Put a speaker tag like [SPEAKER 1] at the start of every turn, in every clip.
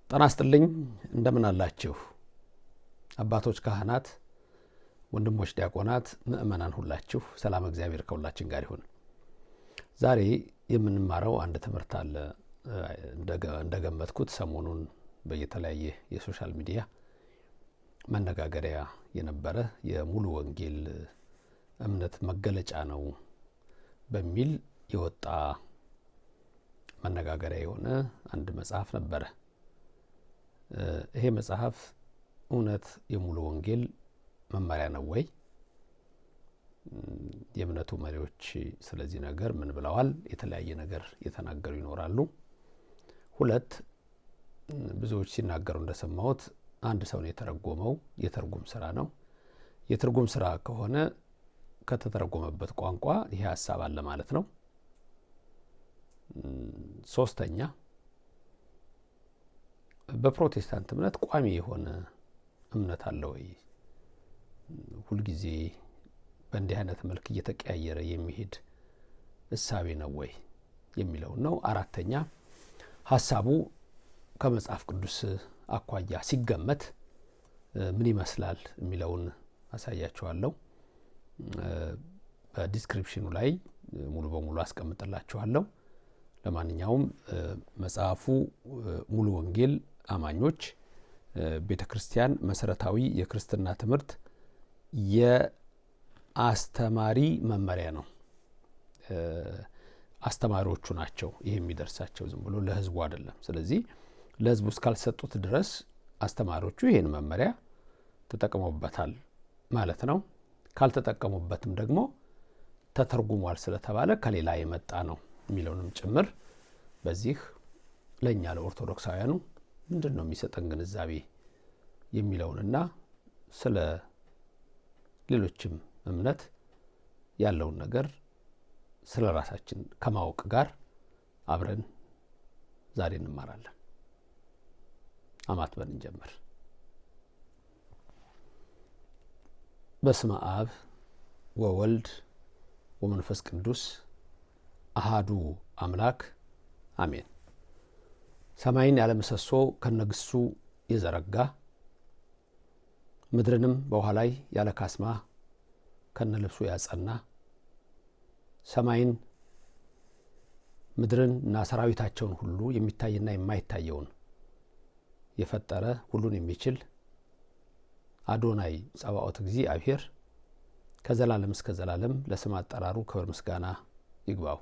[SPEAKER 1] ጤና ይስጥልኝ እንደምን አላችሁ አባቶች ካህናት ወንድሞች ዲያቆናት ምእመናን ሁላችሁ ሰላም እግዚአብሔር ከሁላችን ጋር ይሁን። ዛሬ የምንማረው አንድ ትምህርት አለ። እንደገመትኩት ሰሞኑን በየተለያየ የሶሻል ሚዲያ መነጋገሪያ የነበረ የሙሉ ወንጌል እምነት መገለጫ ነው በሚል የወጣ መነጋገሪያ የሆነ አንድ መጽሐፍ ነበረ። ይሄ መጽሐፍ እውነት የሙሉ ወንጌል መመሪያ ነው ወይ? የእምነቱ መሪዎች ስለዚህ ነገር ምን ብለዋል? የተለያየ ነገር የተናገሩ ይኖራሉ። ሁለት ብዙዎች ሲናገሩ እንደሰማሁት አንድ ሰው ነው የተረጎመው፣ የትርጉም ስራ ነው። የትርጉም ስራ ከሆነ ከተተረጎመበት ቋንቋ ይሄ ሐሳብ አለ ማለት ነው። ሶስተኛ በፕሮቴስታንት እምነት ቋሚ የሆነ እምነት አለ ወይ? ሁሉ ጊዜ በእንዲህ አይነት መልክ እየተቀያየረ የሚሄድ እሳቤ ነው ወይ የሚለው ነው። አራተኛ ሐሳቡ ከመጽሐፍ ቅዱስ አኳያ ሲገመት ምን ይመስላል የሚለውን አሳያችኋለሁ። በዲስክሪፕሽኑ ላይ ሙሉ በሙሉ አስቀምጥላችኋለሁ። ለማንኛውም መጽሐፉ ሙሉ ወንጌል አማኞች ቤተክርስቲያን መሰረታዊ የክርስትና ትምህርት የአስተማሪ መመሪያ ነው። አስተማሪዎቹ ናቸው ይሄ የሚደርሳቸው፣ ዝም ብሎ ለህዝቡ አይደለም። ስለዚህ ለህዝቡ እስካልሰጡት ድረስ አስተማሪዎቹ ይሄን መመሪያ ተጠቅመውበታል ማለት ነው። ካልተጠቀሙበትም ደግሞ ተተርጉሟል ስለተባለ ከሌላ የመጣ ነው የሚለውንም ጭምር በዚህ ለኛ ለኦርቶዶክሳውያኑ ምንድነው የሚሰጠን ግንዛቤ የሚለውንና ስለ ሌሎችም እምነት ያለውን ነገር ስለ ራሳችን ከማወቅ ጋር አብረን ዛሬ እንማራለን። አማትበን እንጀምር። በስመ አብ ወወልድ ወመንፈስ ቅዱስ አሃዱ አምላክ አሜን። ሰማይን ያለ ምሰሶ ከነግሱ የዘረጋ ምድርንም በውሃ ላይ ያለ ካስማ ከነልብሱ ያጸና ሰማይን ምድርን እና ሰራዊታቸውን ሁሉ የሚታይና የማይታየውን የፈጠረ ሁሉን የሚችል አዶናይ ጸባኦት እግዚአብሔር ከዘላለም እስከ ዘላለም ለስም አጠራሩ ክብር ምስጋና ይግባው።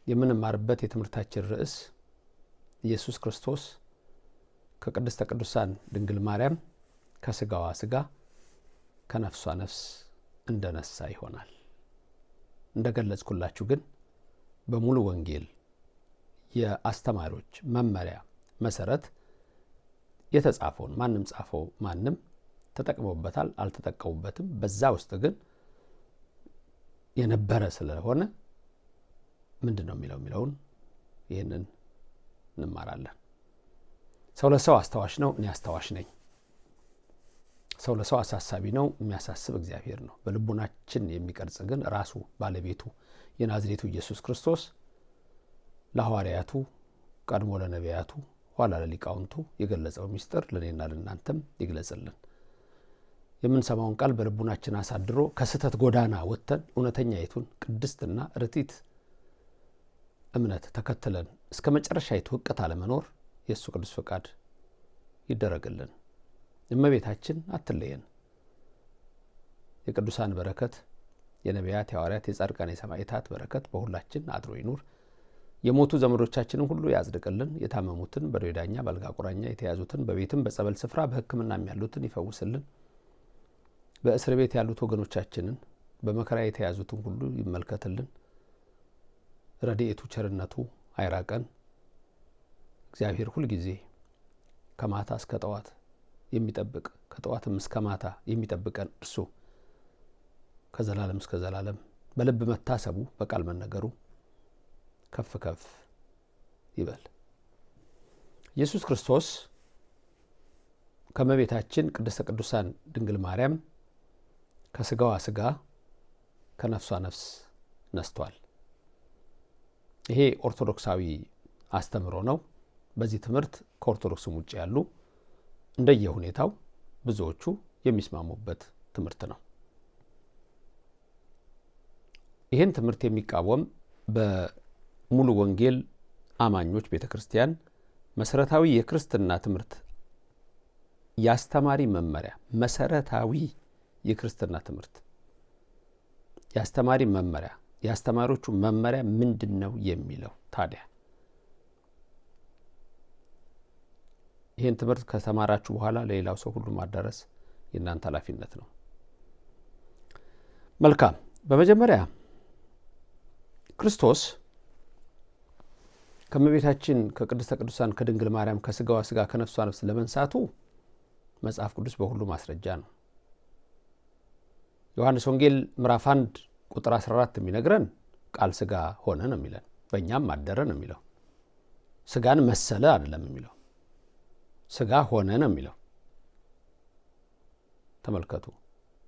[SPEAKER 1] የምንማርበት የትምህርታችን ርዕስ ኢየሱስ ክርስቶስ ከቅድስተ ቅዱሳን ድንግል ማርያም ከስጋዋ ስጋ ከነፍሷ ነፍስ እንደነሳ ይሆናል። እንደገለጽኩላችሁ ግን በሙሉ ወንጌል የአስተማሪዎች መመሪያ መሰረት የተጻፈውን ማንም ጻፈው ማንም ተጠቅመውበታል አልተጠቀሙበትም፣ በዛ ውስጥ ግን የነበረ ስለሆነ ምንድነው የሚለውን ይሄንን እንማራለን። ሰው ለሰው አስተዋሽ ነው፣ እኔ አስተዋሽ ነኝ። ሰው ለሰው አሳሳቢ ነው፣ የሚያሳስብ እግዚአብሔር ነው። በልቡናችን የሚቀርጽ ግን ራሱ ባለቤቱ የናዝሬቱ ኢየሱስ ክርስቶስ ለሐዋርያቱ ቀድሞ ለነቢያቱ ኋላ ለሊቃውንቱ የገለጸው ምስጢር ለኔና ለእናንተም ይግለጽልን። የምንሰማውን ቃል በልቡናችን አሳድሮ ከስተት ጎዳና ወጥተን እውነተኛይቱን ቅድስትና ርቲት እምነት ተከትለን እስከ መጨረሻይቱ ሕቅታ ለመኖር የእሱ ቅዱስ ፈቃድ ይደረግልን። እመቤታችን አትለየን። የቅዱሳን በረከት የነቢያት የሐዋርያት የጻድቃን የሰማዕታት በረከት በሁላችን አድሮ ይኑር። የሞቱ ዘመዶቻችንን ሁሉ ያጽድቅልን። የታመሙትን በደዌ ዳኛ በአልጋ ቁራኛ የተያዙትን በቤትም በጸበል ስፍራ በሕክምናም ያሉትን ይፈውስልን። በእስር ቤት ያሉት ወገኖቻችንን በመከራ የተያዙትን ሁሉ ይመልከትልን። ረድኤቱ ቸርነቱ አይራቀን። እግዚአብሔር ሁል ጊዜ ከማታ እስከ ጠዋት የሚጠብቅ ከጠዋትም እስከ ማታ የሚጠብቀን እርሱ ከዘላለም እስከ ዘላለም በልብ መታሰቡ በቃል መነገሩ ከፍ ከፍ ይበል። ኢየሱስ ክርስቶስ ከመቤታችን ቅድስተ ቅዱሳን ድንግል ማርያም ከስጋዋ ስጋ ከነፍሷ ነፍስ ነስቷል። ይሄ ኦርቶዶክሳዊ አስተምሮ ነው። በዚህ ትምህርት ከኦርቶዶክስም ውጭ ያሉ እንደየሁኔታው ብዙዎቹ የሚስማሙበት ትምህርት ነው። ይህን ትምህርት የሚቃወም በሙሉ ወንጌል አማኞች ቤተክርስቲያን መሰረታዊ የክርስትና ትምህርት ያስተማሪ መመሪያ መሰረታዊ የክርስትና ትምህርት ያስተማሪ መመሪያ ያስተማሪዎቹ መመሪያ ምንድነው የሚለው ታዲያ ይህን ትምህርት ከተማራችሁ በኋላ ለሌላው ሰው ሁሉ ማዳረስ የእናንተ ኃላፊነት ነው። መልካም። በመጀመሪያ ክርስቶስ ከመቤታችን ከቅድስተ ቅዱሳን ከድንግል ማርያም ከስጋዋ ስጋ ከነፍሷ ነፍስ ለመንሳቱ መጽሐፍ ቅዱስ በሁሉ ማስረጃ ነው። ዮሐንስ ወንጌል ምዕራፍ 1 ቁጥር 14 የሚነግረን ቃል ስጋ ሆነ ነው የሚለን፣ በእኛም አደረ ነው የሚለው። ስጋን መሰለ አይደለም የሚለው፣ ስጋ ሆነ ነው የሚለው። ተመልከቱ፣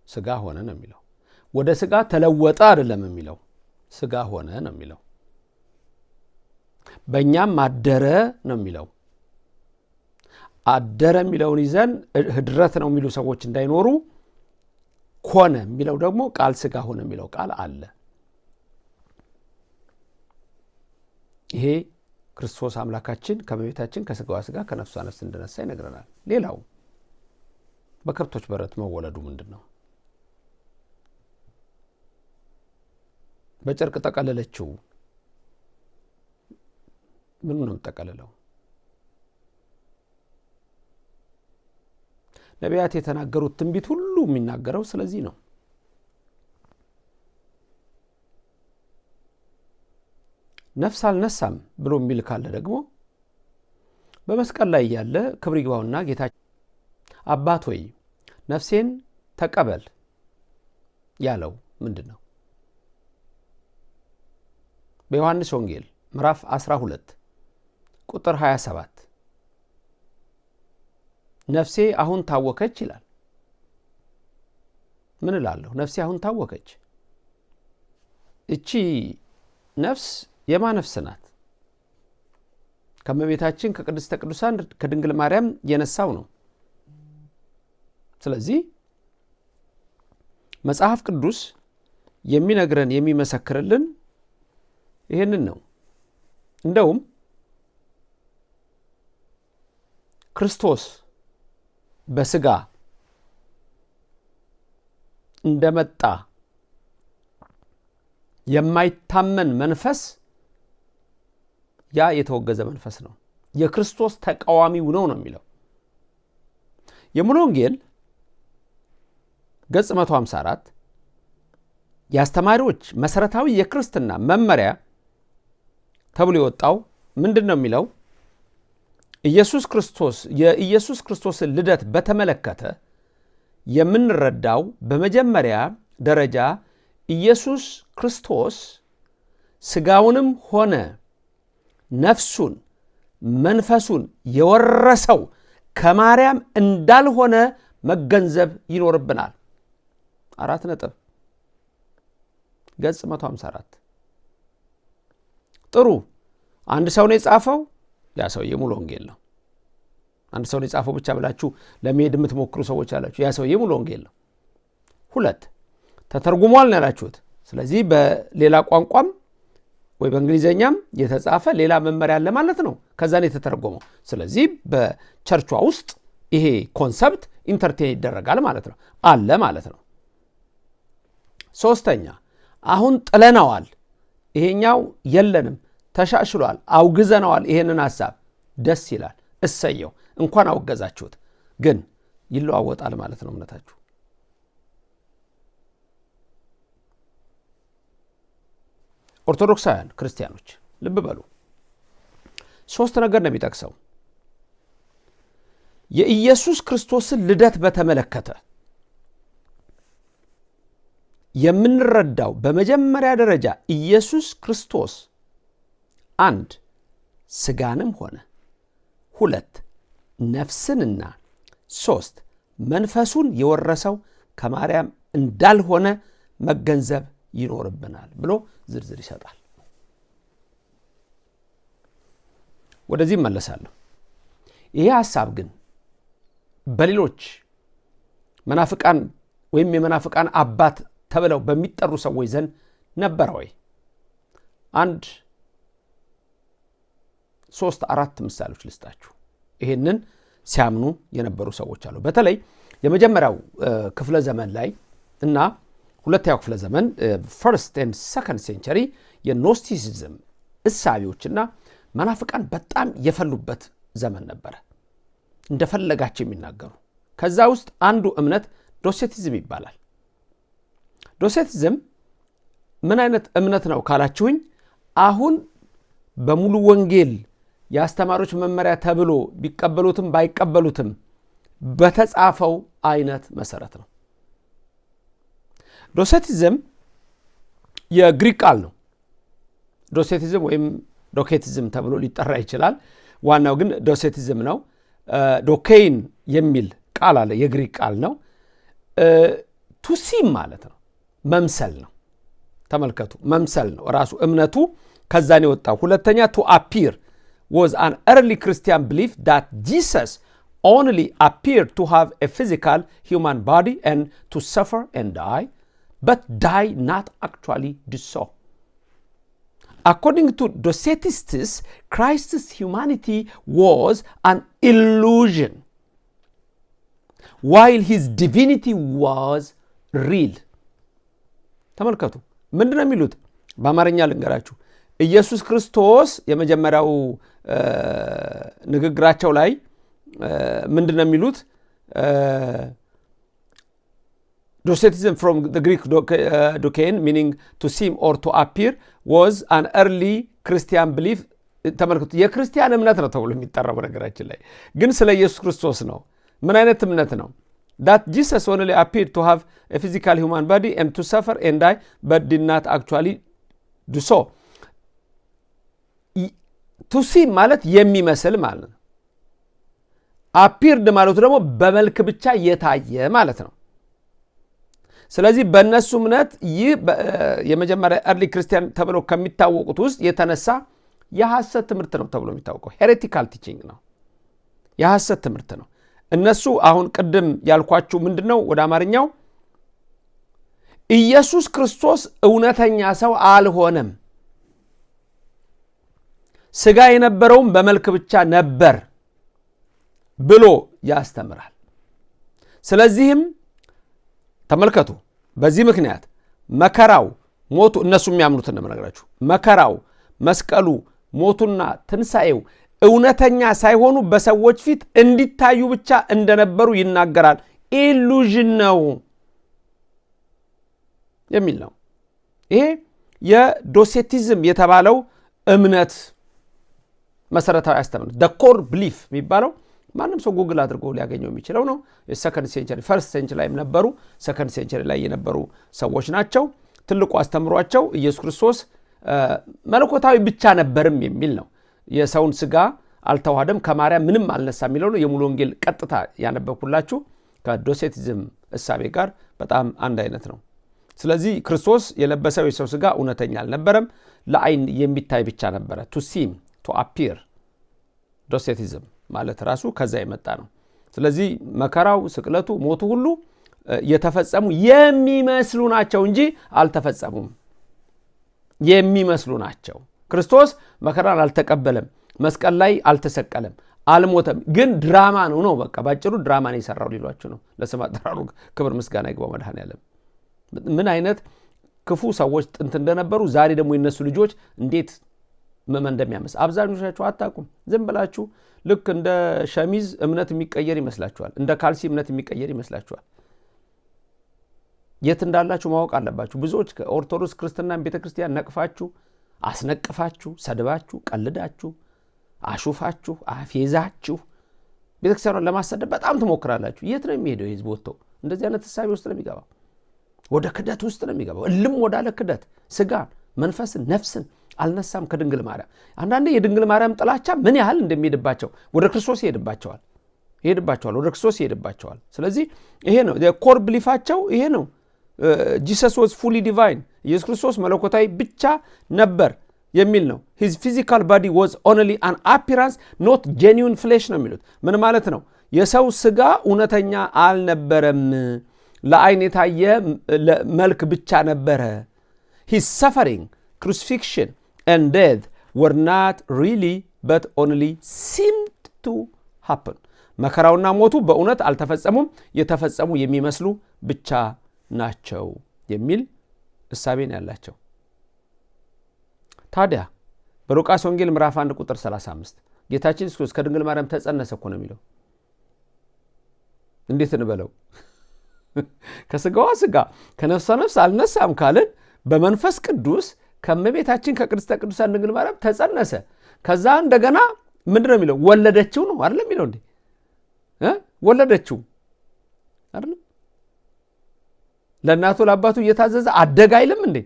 [SPEAKER 1] ስጋ ሆነ ነው የሚለው። ወደ ስጋ ተለወጠ አይደለም የሚለው፣ ስጋ ሆነ ነው የሚለው። በእኛም አደረ ነው የሚለው። አደረ የሚለውን ይዘን ህድረት ነው የሚሉ ሰዎች እንዳይኖሩ ሆነ የሚለው ደግሞ ቃል ስጋ ሆነ የሚለው ቃል አለ። ይሄ ክርስቶስ አምላካችን ከመቤታችን ከስጋዋ ስጋ ከነፍሷ ነፍስ እንደነሳ ይነግረናል። ሌላው በከብቶች በረት መወለዱ ምንድነው? በጨርቅ ተቀለለችው። ምን ነው ተቀለለው? ነቢያት የተናገሩት ትንቢት ሁሉ የሚናገረው ስለዚህ ነው። ነፍስ አልነሳም ብሎ የሚል ካለ ደግሞ በመስቀል ላይ ያለ ክብር ይግባውና ጌታ አባት ሆይ ነፍሴን ተቀበል ያለው ምንድነው? በዮሐንስ ወንጌል ምዕራፍ 12 ቁጥር 27 ነፍሴ አሁን ታወከች ይላል። ምን እላለሁ? ነፍሴ አሁን ታወከች። እቺ ነፍስ የማን ነፍስ ናት? ከመቤታችን ከቅድስተ ቅዱሳን ከድንግል ማርያም የነሳው ነው። ስለዚህ መጽሐፍ ቅዱስ የሚነግረን የሚመሰክርልን ይሄንን ነው። እንደውም ክርስቶስ በስጋ እንደመጣ የማይታመን መንፈስ ያ የተወገዘ መንፈስ ነው። የክርስቶስ ተቃዋሚው ነው የሚለው የሙሉ ወንጌል ገጽ 154 የአስተማሪዎች መሰረታዊ የክርስትና መመሪያ ተብሎ የወጣው ምንድነው የሚለው? ኢየሱስ ክርስቶስ የኢየሱስ ክርስቶስን ልደት በተመለከተ የምንረዳው በመጀመሪያ ደረጃ ኢየሱስ ክርስቶስ ስጋውንም ሆነ ነፍሱን መንፈሱን የወረሰው ከማርያም እንዳልሆነ መገንዘብ ይኖርብናል። 4 ነጥብ ገጽ 154 ጥሩ። አንድ ሰው ነው የጻፈው፣ ያ ሰው የሙሉ ወንጌል ነው። አንድ ሰው ነው የጻፈው ብቻ ብላችሁ ለመሄድ የምትሞክሩ ሰዎች አላችሁ፣ ያ ሰው የሙሉ ወንጌል ነው። 2 ተተርጉሟል ነው ያላችሁት። ስለዚህ በሌላ ቋንቋም ወይ በእንግሊዘኛም የተጻፈ ሌላ መመሪያ አለ ማለት ነው። ከዛ ነው የተተረጎመው። ስለዚህ በቸርቿ ውስጥ ይሄ ኮንሰፕት ኢንተርቴን ይደረጋል ማለት ነው፣ አለ ማለት ነው። 3ኛ አሁን ጥለናዋል፣ ይሄኛው የለንም፣ ተሻሽሏል፣ አውግዘናዋል። ይሄንን ሐሳብ ደስ ይላል፣ እሰየው፣ እንኳን አወገዛችሁት። ግን ይለዋወጣል ማለት ነው እምነታችሁ። ኦርቶዶክሳውያን ክርስቲያኖች ልብ በሉ፣ 3 ነገር ነው የሚጠቅሰው። የኢየሱስ ክርስቶስን ልደት በተመለከተ የምንረዳው በመጀመሪያ ደረጃ ኢየሱስ ክርስቶስ 1 ስጋንም ሆነ 2 ነፍስንና 3 መንፈሱን የወረሰው ከማርያም እንዳልሆነ መገንዘብ ይኖርብናል ብሎ ዝርዝር ይሰጣል። ወደዚህ እመለሳለሁ። ይሄ ሐሳብ ግን በሌሎች መናፍቃን ወይም የመናፍቃን አባት ተብለው በሚጠሩ ሰዎች ዘንድ ነበር ወይ? 3-4 ምሳሌዎች ልስጣችሁ። ይሄንን ሲያምኑ የነበሩ ሰዎች አሉ። በተለይ የመጀመሪያው ክፍለ ዘመን ላይ እና ሁለተኛው ክፍለ ዘመን ፈርስት ኤንድ ሰከንድ ሴንቸሪ የኖስቲሲዝም እሳቤዎችና መናፍቃን በጣም የፈሉበት ዘመን ነበረ፣ እንደፈለጋቸው የሚናገሩ። ከዛ ውስጥ አንዱ እምነት ዶሴቲዝም ይባላል። ዶሴቲዝም ምን አይነት እምነት ነው ካላችሁኝ፣ አሁን በሙሉ ወንጌል የአስተማሪዎች መመሪያ ተብሎ ቢቀበሉትም ባይቀበሉትም በተጻፈው አይነት መሰረት ነው። ዶሴቲዝም የግሪክ ቃል ነው። ዶሴቲዝም ወይም ዶኬቲዝም ተብሎ ሊጠራ ይችላል። ዋናው ግን ዶሴቲዝም ነው። ዶኬይን የሚል ቃል አለ፣ የግሪክ ቃል ነው። ቱሲም ማለት ነው፣ መምሰል ነው። ተመልከቱ፣ መምሰል ነው ራሱ እምነቱ ከዛን የወጣው። ሁለተኛ ቱ አፒር was an early Christian belief that Jesus only appeared to have a physical human body and to suffer and die, but die not actually do so. According to Docetists, Christ's humanity was an illusion, while his divinity was real. ተመልከቱ ምንድነው የሚሉት? በአማርኛ ልንገራችሁ። ኢየሱስ ክርስቶስ የመጀመሪያው ንግግራቸው ላይ ምንድነው የሚሉት? Docetism from the Greek dokein, meaning to seem or to appear, was an early Christian belief. ተመልከቱ፣ የክርስቲያን እምነት ነው ተብሎ የሚጠራው ነገራችን ላይ ግን ስለ ኢየሱስ ክርስቶስ ነው። ምን አይነት እምነት ነው? That Jesus only appeared to have a physical human body and to suffer and die, but did not actually do so. To see ማለት የሚመስል ማለት ነው። appeared ማለቱ ደግሞ በመልክ ብቻ የታየ ማለት ነው። ስለዚህ በእነሱ እምነት ይህ የመጀመሪያ early ክርስቲያን ተብሎ ከሚታወቁት ውስጥ የተነሳ የሐሰት ትምህርት ነው ተብሎ የሚታወቀው heretical teaching ነው፣ የሐሰት ትምህርት ነው። እነሱ አሁን ቅድም ያልኳችሁ ምንድነው ወደ አማርኛው ኢየሱስ ክርስቶስ እውነተኛ ሰው አልሆነም፣ ስጋ የነበረውም በመልክ ብቻ ነበር ብሎ ያስተምራል። ስለዚህም ተመልከቱ፣ በዚህ ምክንያት መከራው ሞቱ፣ እነሱ የሚያምኑት እንደምነግራችሁ መከራው፣ መስቀሉ፣ ሞቱና ትንሣኤው እውነተኛ ሳይሆኑ በሰዎች ፊት እንዲታዩ ብቻ እንደነበሩ ይናገራል። ኢሉዥን ነው የሚል ነው። ይሄ የዶሴቲዝም የተባለው እምነት መሰረታዊ አስተምሮት the core belief የሚባለው ማንም ሰው ጉግል አድርጎ ሊያገኘው የሚችለው ነው። የሰከንድ ሴንቸሪ ፈርስት ሴንቸሪ ላይም ነበሩ፣ ሰከንድ ሴንቸሪ ላይ የነበሩ ሰዎች ናቸው። ትልቁ አስተምሯቸው ኢየሱስ ክርስቶስ መለኮታዊ ብቻ ነበርም የሚል ነው። የሰውን ስጋ አልተዋሃደም፣ ከማርያም ምንም አልነሳ የሚለው ነው። የሙሉ ወንጌል ቀጥታ ያነበብኩላችሁ ከዶሴቲዝም እሳቤ ጋር በጣም አንድ አይነት ነው። ስለዚህ ክርስቶስ የለበሰው የሰው ስጋ እውነተኛ አልነበረም፣ ለአይን የሚታይ ብቻ ነበረ። ቱ ሲም ቱ አፒር ዶሴቲዝም ማለት ራሱ ከዛ የመጣ ነው። ስለዚህ መከራው፣ ስቅለቱ፣ ሞቱ ሁሉ የተፈጸሙ የሚመስሉ ናቸው እንጂ አልተፈጸሙም። የሚመስሉ ናቸው። ክርስቶስ መከራን አልተቀበለም፣ መስቀል ላይ አልተሰቀለም፣ አልሞተም። ግን ድራማ ነው በቃ ባጭሩ ድራማ ነው የሰራው ሊሏችሁ ነው። ለስም አጠራሩ ክብር ምስጋና ይግባው መድኃኔዓለም። ምን አይነት ክፉ ሰዎች ጥንት እንደነበሩ ዛሬ ደግሞ የነሱ ልጆች እንዴት ምእመን እንደሚያመስ አብዛኞቻችሁ አታውቁም። ዝም ብላችሁ ልክ እንደ ሸሚዝ እምነት የሚቀየር ይመስላችኋል፣ እንደ ካልሲ እምነት የሚቀየር ይመስላችኋል። የት እንዳላችሁ ማወቅ አለባችሁ። ብዙዎች ከኦርቶዶክስ ክርስትናን ቤተክርስቲያን ነቅፋችሁ፣ አስነቅፋችሁ፣ ሰድባችሁ፣ ቀልዳችሁ፣ አሹፋችሁ፣ አፌዛችሁ ቤተክርስቲያኗን ለማሰደብ በጣም ትሞክራላችሁ። የት ነው የሚሄደው ህዝብ? ወጥቶ እንደዚህ አይነት ሐሳብ ውስጥ ነው የሚገባው፣ ወደ ክደት ውስጥ ነው የሚገባው። እልም ወዳለ ክደት ስጋን፣ መንፈስን፣ ነፍስን አልነሳም ከድንግል ማርያም። አንዳንዴ የድንግል ማርያም ጥላቻ ምን ያህል እንደሚሄድባቸው ወደ ክርስቶስ ይሄድባቸዋል፣ ወደ ክርስቶስ ይሄድባቸዋል። ስለዚህ ይሄ ነው የኮር ብሊፋቸው፣ ይሄ ነው። Jesus was fully divine። ኢየሱስ ክርስቶስ መለኮታዊ ብቻ ነበር፣ የሚል ነው። his physical body was only an appearance not genuine flesh ነው የሚሉት። ምን ማለት ነው? የሰው ስጋ እውነተኛ አልነበረም፣ ለዓይን የታየ መልክ ብቻ ነበረ። his suffering, crucifixion and death were not really but only seemed to happen. መከራውና ሞቱ በእውነት አልተፈጸሙም፣ የተፈጸሙ የሚመስሉ ብቻ ናቸው የሚል እሳቤን ያላቸው። ታዲያ በሉቃስ ወንጌል ምዕራፍ 1 ቁጥር 35 ጌታችን ኢየሱስ ክርስቶስ ከድንግል ማርያም ተጸነሰ እኮ ነው የሚለው። እንዴት እንበለው? ከስጋዋ ስጋ ከነፍሷ ነፍስ አልነሳም ካልን በመንፈስ ቅዱስ ከእመቤታችን ከቅድስተ ቅዱሳን ድንግል ማርያም ተጸነሰ። ከዛ እንደገና ምንድነው የሚለው? ወለደችው ነው አይደል የሚለው? እንዴ ወለደችው አይደል? ለእናቱ ለአባቱ እየታዘዘ አደገ አይልም እንዴ?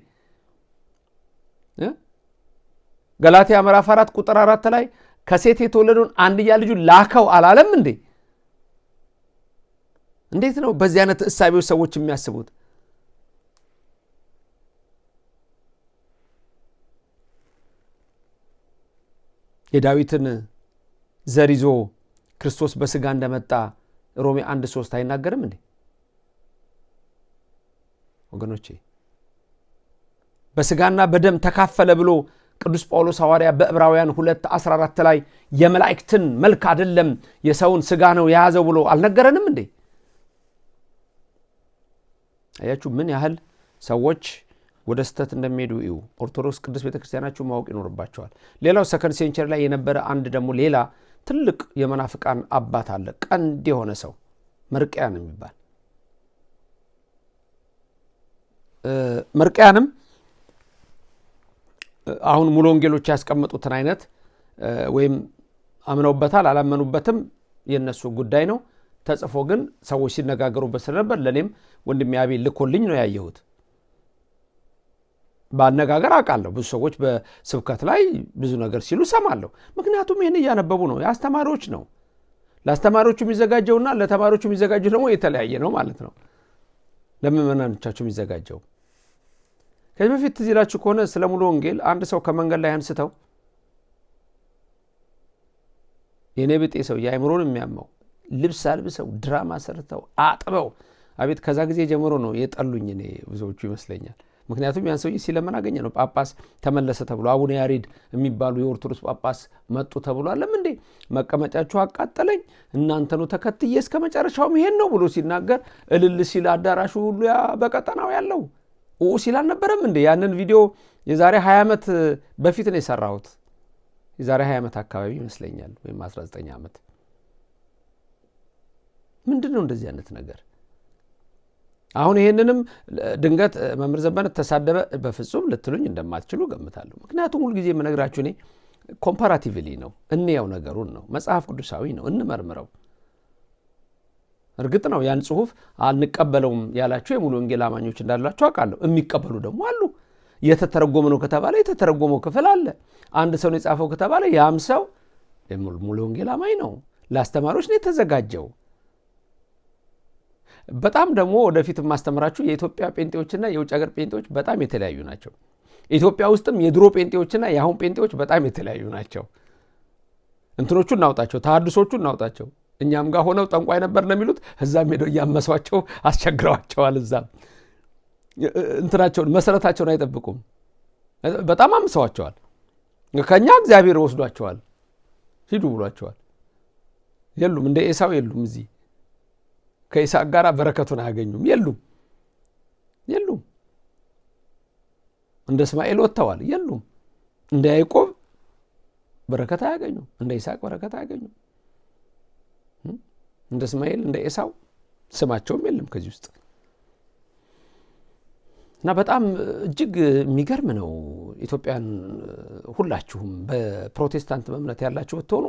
[SPEAKER 1] ገላትያ ምዕራፍ 4 ቁጥር 4 ላይ ከሴት የተወለደውን አንድያ ልጁን ላከው አላለም እንዴ? እንዴት ነው በዚህ አይነት እሳቤዎች ሰዎች የሚያስቡት? የዳዊትን ዘር ይዞ ክርስቶስ በስጋ እንደመጣ ሮሜ 1:3 አይናገርም እንዴ? ወገኖቼ በስጋና በደም ተካፈለ ብሎ ቅዱስ ጳውሎስ ሐዋርያ በዕብራውያን 2:14 ላይ የመላእክትን መልክ አይደለም የሰውን ስጋ ነው የያዘው ብሎ አልነገረንም እንዴ? አያችሁ ምን ያህል ሰዎች ወደ ስተት እንደሚሄዱ እዩ። ኦርቶዶክስ ቅዱስ ቤተክርስቲያናችሁ ማወቅ ይኖርባቸዋል። ሌላው ሰከንድ ሴንቸሪ ላይ የነበረ አንድ ደግሞ ሌላ ትልቅ የመናፍቃን አባት አለ፣ ቀንድ የሆነ ሰው መርቅያን የሚባል። መርቅያንም አሁን ሙሉ ወንጌሎች ያስቀመጡትን አይነት ወይም አምነውበታል አላመኑበትም የነሱ ጉዳይ ነው። ተጽፎ ግን ሰዎች ሲነጋገሩበት ስለነበር ለኔም ወንድሜ አቤል ልኮልኝ ነው ያየሁት። ባነጋገር አውቃለሁ። ብዙ ሰዎች በስብከት ላይ ብዙ ነገር ሲሉ ሰማለሁ። ምክንያቱም ይህን እያነበቡ ነው። የአስተማሪዎች ነው። ለአስተማሪዎቹ የሚዘጋጀውና ለተማሪዎቹ የሚዘጋጀው ደግሞ የተለያየ ነው ማለት ነው። ለምእመናኖቻቸው የሚዘጋጀው ከዚህ በፊት ትዝ ይላችሁ ከሆነ ስለ ሙሉ ወንጌል አንድ ሰው ከመንገድ ላይ አንስተው የኔ ብጤ ሰው የአእምሮን የሚያመው ልብስ አልብሰው ድራማ ሰርተው አጥበው አቤት ከዛ ጊዜ ጀምሮ ነው የጠሉኝ እኔ ብዙዎቹ ይመስለኛል። ምክንያቱም ያን ሰውዬ ሲለምን አገኘ ነው። ጳጳስ ተመለሰ ተብሎ አቡነ ያሬድ የሚባሉ የኦርቶዶክስ ጳጳስ መጡ ተብሎ አለም እንዴ መቀመጫችሁ አቃጠለኝ እናንተኑ ተከትዬ እስከ መጨረሻው ይሄን ነው ብሎ ሲናገር እልል ሲል አዳራሹ ሁሉ ያ በቀጠናው ያለው ሲል አልነበረም እንዴ? ያንን ቪዲዮ የዛሬ 20 ዓመት በፊት ነው የሰራሁት። የዛሬ 20 ዓመት አካባቢ ይመስለኛል ወይም 19 ዓመት። ምንድነው እንደዚህ አይነት ነገር? አሁን ይሄንንም ድንገት መምህር ዘበነ ተሳደበ በፍጹም ልትሉኝ እንደማትችሉ ገምታለሁ። ምክንያቱም ሁሉ ጊዜ የምነግራችሁ እኔ ኮምፓራቲቭሊ ነው፣ እንየው ነገሩን ነው፣ መጽሐፍ ቅዱሳዊ ነው፣ እንመርምረው። እርግጥ ነው ያን ጽሁፍ አንቀበለውም ያላችሁ የሙሉ ወንጌል አማኞች እንዳላችሁ አውቃለሁ። የሚቀበሉ ደግሞ አሉ። የተተረጎመ ነው ከተባለ የተተረጎመው ክፍል አለ። አንድ ሰው ነው የጻፈው ከተባለ ያም ሰው ሙሉ ወንጌል አማኝ ነው፣ ለአስተማሪዎች ነው የተዘጋጀው። በጣም ደግሞ ወደፊት ማስተምራችሁ የኢትዮጵያ ጴንጤዎችና የውጭ ሀገር ጴንጤዎች በጣም የተለያዩ ናቸው። ኢትዮጵያ ውስጥም የድሮ ጴንጤዎችና የአሁን ጴንጤዎች በጣም የተለያዩ ናቸው። እንትኖቹን እናውጣቸው፣ ተሐድሶቹን እናውጣቸው። እኛም ጋር ሆነው ጠንቋይ ነበር ነው የሚሉት፣ እዛም ሄደው እያመሷቸው አስቸግረዋቸዋል። እዛም እንትናቸውን መሰረታቸውን አይጠብቁም። በጣም አምሰዋቸዋል። ከኛ እግዚአብሔር ወስዷቸዋል፣ ሂዱ ብሏቸዋል። የሉም እንደ ኤሳው የሉም። እዚህ ከይስሐቅ ጋር በረከቱን አያገኙም። የሉም እንደ እስማኤል ወጥተዋል። የሉም እንደ ያዕቆብ በረከት አያገኙም። እንደ ይስሐቅ በረከት አያገኙም። እንደ እስማኤል እንደ ኤሳው ስማቸውም የለም ከዚህ ውስጥ። እና በጣም እጅግ የሚገርም ነው። ኢትዮጵያን ሁላችሁም በፕሮቴስታንት እምነት ያላችሁ ብትሆኑ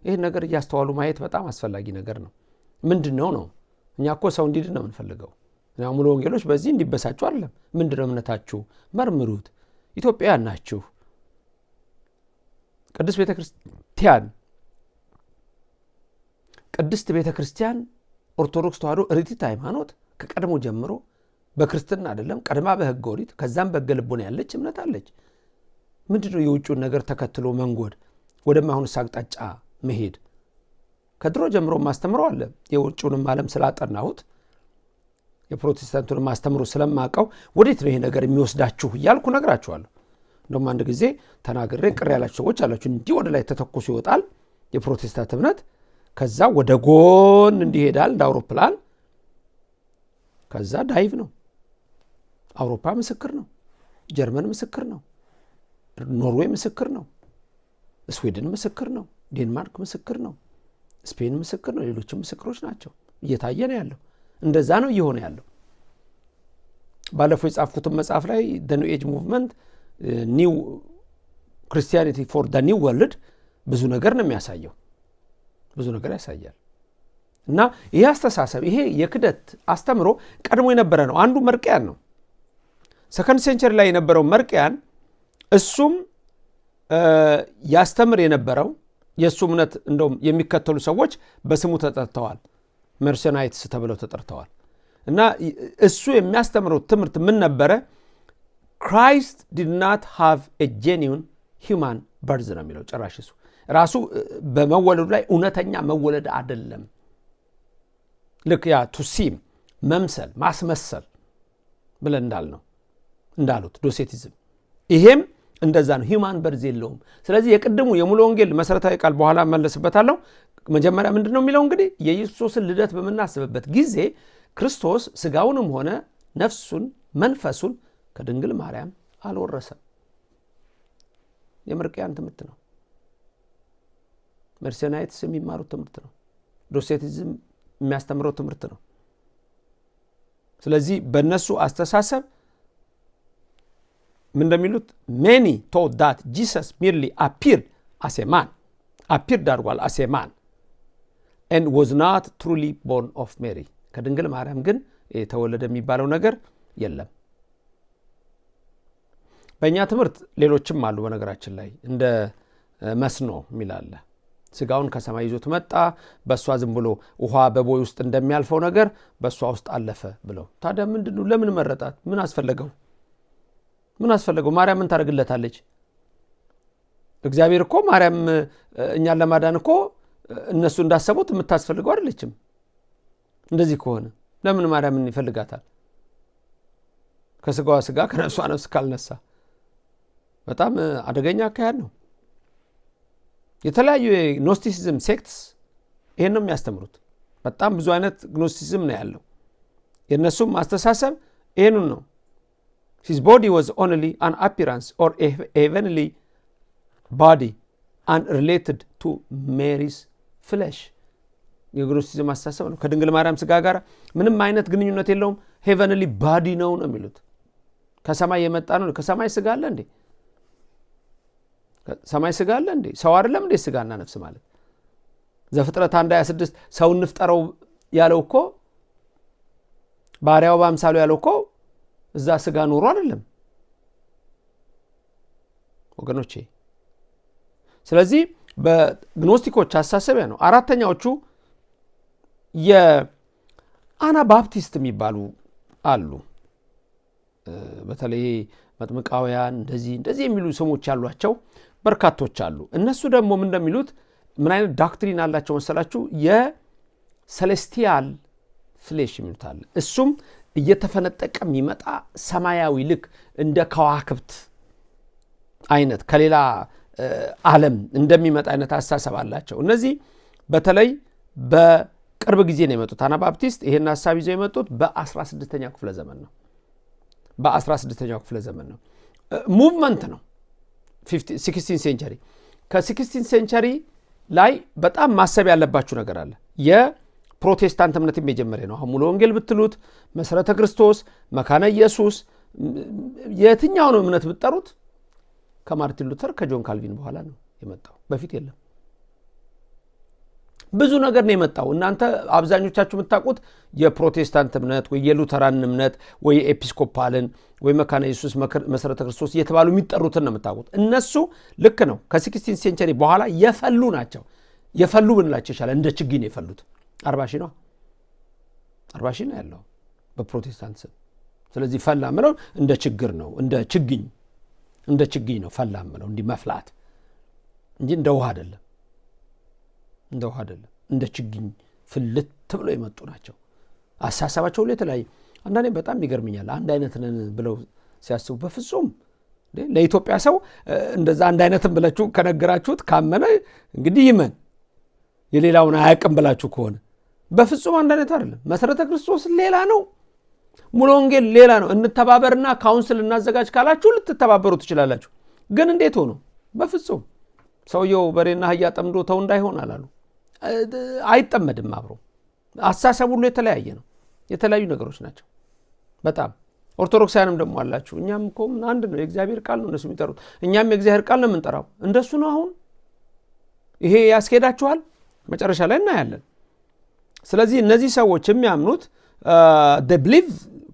[SPEAKER 1] ይህን ነገር እያስተዋሉ ማየት በጣም አስፈላጊ ነገር ነው። ምንድነው ነው? እኛ እኮ ሰው እንዲድን ነው የምንፈልገው። ሙሉ ወንጌሎች በዚህ እንዲበሳጩ አይደለም። ምንድነው እምነታችሁ? መርምሩት። ኢትዮጵያውያን ናችሁ። ቅድስት ቤተክርስቲያን ኦርቶዶክስ ተዋሕዶ ርቲት ሃይማኖት ከቀድሞ ጀምሮ በክርስትና አይደለም ቀድማ በሕገ ኦሪት ከዛም በሕገ ልቦና ያለች እምነት አለች። ምንድነው የውጭውን ነገር ተከትሎ መንጎድ፣ ወደማይሆን አቅጣጫ መሄድ? ከድሮ ጀምሮ ማስተምረው አለ። የውጭውንም ዓለም ስላጠናሁት የፕሮቴስታንቱን ማስተምሮ ስለማቀው ወዴት ነው ይሄ ነገር የሚወስዳችሁ እያልኩ ነግራችኋለሁ። እንደውም አንድ ጊዜ ተናግሬ ቅር ያላችሁ ሰዎች አላችሁ። እንዲህ ወደ ላይ ተተኩሶ ይወጣል የፕሮቴስታንት እምነት፣ ከዛ ወደ ጎን እንዲሄዳል እንደ አውሮፕላን፣ ከዛ ዳይቭ ነው። አውሮፓ ምስክር ነው፣ ጀርመን ምስክር ነው፣ ኖርዌይ ምስክር ነው፣ ስዊድን ምስክር ነው፣ ዴንማርክ ምስክር ነው፣ ስፔን ምስክር ነው፣ ሌሎችም ምስክሮች ናቸው። እየታየ ነው ያለው። እንደዛ ነው እየሆነ ያለው። ባለፈው የጻፍኩትን መጽሐፍ ላይ the new age movement new christianity for the new world ብዙ ነገር ነው የሚያሳየው፣ ብዙ ነገር ያሳያል። እና ይሄ አስተሳሰብ፣ ይሄ የክደት አስተምሮ ቀድሞ የነበረ ነው። አንዱ መርቅያን ነው። ሰከንድ ሴንቸሪ ላይ የነበረው መርቅያን እሱም ያስተምር የነበረው የእሱ እምነት እንደውም የሚከተሉ ሰዎች በስሙ ተጠርተዋል፣ መርሰናይትስ ተብለው ተጠርተዋል። እና እሱ የሚያስተምረው ትምህርት ምን ነበረ? Christ did not have a genuine human birth ነው የሚለው። ጭራሽ እሱ ራሱ በመወለዱ ላይ እውነተኛ መወለድ አይደለም። ልክ ያ to seem መምሰል፣ ማስመሰል ብለን እንዳሉት ዶሴቲዝም፣ ይሄም እንደዛ ነው። ሂማን በርዝ የለውም። ስለዚህ የቅድሙ የሙሉ ወንጌል መሰረታዊ ቃል በኋላ መለስበታለሁ። መጀመሪያ ምንድን ነው የሚለው? እንግዲህ የኢየሱስን ልደት በምናስብበት ጊዜ ክርስቶስ ስጋውንም ሆነ ነፍሱን መንፈሱን ከድንግል ማርያም አልወረሰም። የመርቅያን ትምህርት ነው። መርሴናይትስ የሚማሩት ትምህርት ነው። ዶሴቲዝም የሚያስተምረው ትምህርት ነው። ስለዚህ በእነሱ አስተሳሰብ ምን እንደሚሉት many thought that Jesus merely appeared as a man, appeared አድርጓል as a man and was not truly born of Mary። ከድንግል ማርያም ግን የተወለደ የሚባለው ነገር የለም። በእኛ ትምህርት ሌሎችም አሉ። በነገራችን ላይ እንደ መስኖ የሚላለ ስጋውን ከሰማይ ይዞት መጣ፣ በእሷ ዝም ብሎ ውሃ በቦይ ውስጥ እንደሚያልፈው ነገር በእሷ ውስጥ አለፈ ብለው። ታዲያ ምንድነው? ለምን መረጣት? ምን አስፈለገው? ማርያም ምን ታደርግለታለች? እግዚአብሔር እኮ ማርያም እኛን ለማዳን እኮ እነሱ እንዳሰቡት የምታስፈልገው አይደለችም። እንደዚህ ከሆነ ለምን ማርያምን ይፈልጋታል? ከስጋዋ ስጋ ከነፍሷ ነፍስ ካልነሳ በጣም አደገኛ አካሄድ ነው። የተለያዩ ኖስቲሲዝም ሴክትስ ይሄን ነው የሚያስተምሩት። በጣም ብዙ አይነት ግኖስቲሲዝም ነው ያለው። የእነሱም አስተሳሰብ ይሄንን ነው። His body was only an appearance or a heavenly body unrelated to Mary's flesh። የግኖስቲሲዝም አስተሳሰብ ነው። ከድንግል ማርያም ስጋ ጋር ምንም አይነት ግንኙነት የለውም። heavenly body ነው የሚሉት። ከሰማይ የመጣ ነው። ከሰማይ ስጋ አለ እንዴ? ሰማይ ስጋ አለ እንዴ? ሰው አይደለም እንዴ ስጋና ነፍስ ማለት? ዘፍጥረት 1:26 ሰው እንፍጠረው ያለው እኮ ባሪያው በአምሳሉ ያለው እኮ እዛ ስጋ ኖሮ አይደለም ወገኖቼ። ስለዚህ በግኖስቲኮች አሳሰቢያ ነው። አራተኛዎቹ የአናባፕቲስት የሚባሉ አሉ። በተለይ መጥምቃውያን እንደዚህ የሚሉ ስሞች ያሏቸው በርካቶች አሉ። እነሱ ደግሞ ምን እንደሚሉት ምን አይነት ዶክትሪን አላቸው መሰላችሁ? የሴሌስቲያል ፍሌሽ የሚሉት አለ። እሱም እየተፈነጠቀ የሚመጣ ሰማያዊ ልክ እንደ ከዋክብት አይነት ከሌላ ዓለም እንደሚመጣ አይነት አስተሳሰብ አላቸው። እነዚህ በተለይ በቅርብ ጊዜ ነው የመጡት። አናባፕቲስት ይሄን ሐሳብ ይዘው የመጡት በ16ኛው ክፍለ ዘመን ነው። በ16ኛው ክፍለ ዘመን ነው። ሙቭመንት ነው 16 ሴንቸሪ። ከ16 ሴንቸሪ ላይ በጣም ማሰብ ያለባችሁ ነገር አለ። የፕሮቴስታንት እምነትም የጀመረ ነው። አሁን ሙሉ ወንጌል ብትሉት፣ መሰረተ ክርስቶስ፣ መካነ ኢየሱስ፣ የትኛውን እምነት ብትጠሩት ከማርቲን ሉተር ከጆን ካልቪን በኋላ ነው የመጣው። በፊት የለም። ብዙ ነገር ነው የመጣው። እናንተ አብዛኞቻችሁ የምታውቁት የፕሮቴስታንት እምነት ወይ የሉተራን እምነት ወይ ኤጲስኮፓልን ወይ መካነ ኢየሱስ፣ መሰረተ ክርስቶስ እየተባሉ የሚጠሩትን ነው የምታውቁት። እነሱ ልክ ነው ከ16 ሴንቸሪ በኋላ የፈሉ ናቸው። የፈሉ ብንላቸው ይሻላል። እንደ ችግኝ የፈሉት 40 ሺህ ነው ያለው በፕሮቴስታንት ስም። ስለዚህ ፈላ ምለው እንደ ችግር ነው፣ እንደ ችግኝ እንደ ችግኝ ነው ፈላም ብለው እንዲህ መፍላት እንጂ እንደ ውሃ አይደለም። እንደ ችግኝ ፍልት ብለው የመጡ ናቸው። አሳሳባቸው ሁሉ የተለያየ። አንዳንዴ በጣም ይገርምኛል። አንድ አይነት ነን ብለው ሲያስቡ በፍጹም ለኢትዮጵያ ሰው እንደዛ አንድ አይነትም ብላችሁ ከነገራችሁት ካመነ እንግዲህ ይመን፣ የሌላውን አያውቅም ብላችሁ ከሆነ በፍጹም አንድ አይነት አይደለም። መሰረተ ክርስቶስ ሌላ ነው፣ ሙሉ ወንጌል ሌላ ነው። እንተባበርና ካውንስል እናዘጋጅ ካላችሁ ልትተባበሩ ትችላላችሁ። ግን እንዴት ሆኖ? በፍጹም ሰውየው በሬና አህያ ጠምዶ ተው እንዳይሆን አላሉ። አይጠመድም አብሮ። አሳሰብ ሁሉ የተለያየ ነው። የተለያዩ ነገሮች ናቸው በጣም። ኦርቶዶክሳውያንም ደግሞ አላችሁ። እኛም እኮ አንድ ነው፣ የእግዚአብሔር ቃል ነው እነሱ የሚጠሩት፣ እኛም የእግዚአብሔር ቃል ነው የምንጠራው። እንደሱ ነው። አሁን ይሄ ያስኬዳችኋል? መጨረሻ ላይ እናያለን። ስለዚህ እነዚህ ሰዎች የሚያምኑት they believe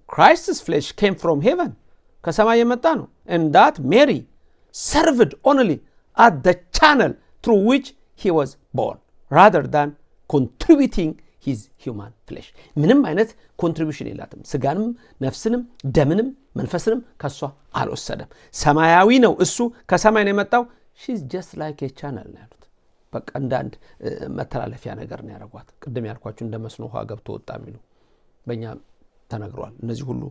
[SPEAKER 1] Christ's flesh came from heaven, ከሰማይ የመጣ ነው, and that Mary served only at the channel through which he was born rather than contributing his human flesh. ምንም አይነት ኮንትሪቢዩሽን የላትም። ስጋንም ነፍስንም ደምንም መንፈስንም ከሷ አልወሰደም። ሰማያዊ ነው እሱ፣ ከሰማይ ነው የመጣው። she's just like a channel ነው ያሉት። በቃ እንዳንድ መተላለፊያ ነገር ነው ያደረጓት። ቅድም ያልኳችሁ እንደ መስኖ ውሃ ገብቶ ወጣ የሚሉ በእኛ ተነግሯል። እነዚህ ሁሉ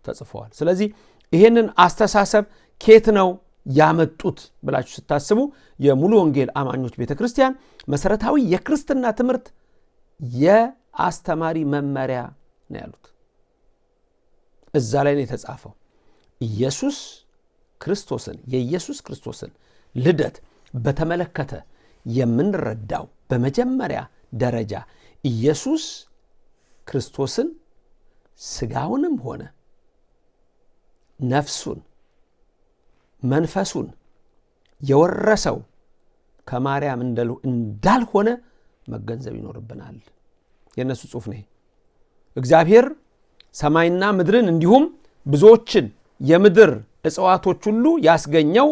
[SPEAKER 1] ተጽፈዋል። ስለዚህ ይሄንን አስተሳሰብ ኬት ነው ያመጡት ብላችሁ ስታስቡ የሙሉ ወንጌል አማኞች ቤተክርስቲያን መሰረታዊ የክርስትና ትምህርት የአስተማሪ መመሪያ ነው ያሉት። እዛ ላይ ነው የተጻፈው። የኢየሱስ ክርስቶስን ልደት በተመለከተ የምንረዳው በመጀመሪያ ደረጃ ኢየሱስ ክርስቶስን ስጋውንም ሆነ ነፍሱን መንፈሱን የወረሰው ከማርያም እንዳልሆነ መገንዘብ ይኖርብናል። የነሱ ጽሑፍ ነው። እግዚአብሔር ሰማይና ምድርን እንዲሁም ብዙዎችን የምድር እጽዋቶች ሁሉ ያስገኘው